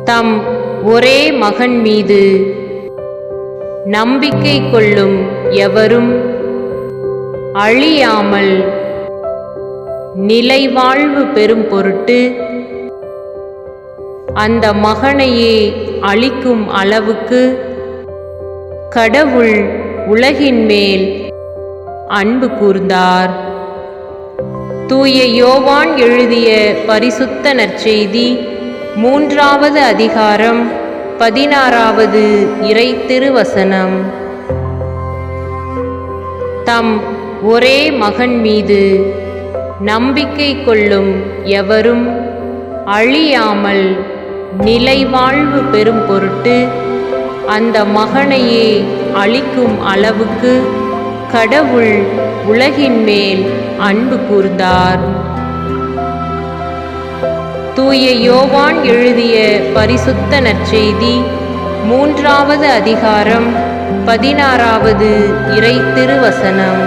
தம் ஒரே மகன் மீது நம்பிக்கை கொள்ளும் எவரும் அழியாமல் நிலைவாழ்வு பெறும் பொருட்டு அந்த மகனையே அளிக்கும் அளவுக்கு கடவுள் உலகின் மேல் அன்பு கூர்ந்தார். தூய யோவான் எழுதிய பரிசுத்த நற்செய்தி 3வது அதிகாரம் 16வது இறை திருவசனம். தம் ஒரே மகன் மீது நம்பிக்கை கொள்ளும் எவரும் அழியாமல் நிலைவாழ்வு பெறும் பொருட்டு அந்த மகனையே அளிக்கும் அளவுக்கு கடவுள் உலகின் மேல் அன்பு கூர்ந்தார். தூய யோவான் எழுதிய பரிசுத்த நற்செய்தி 3வது அதிகாரம் 16வது இறை திருவசனம்.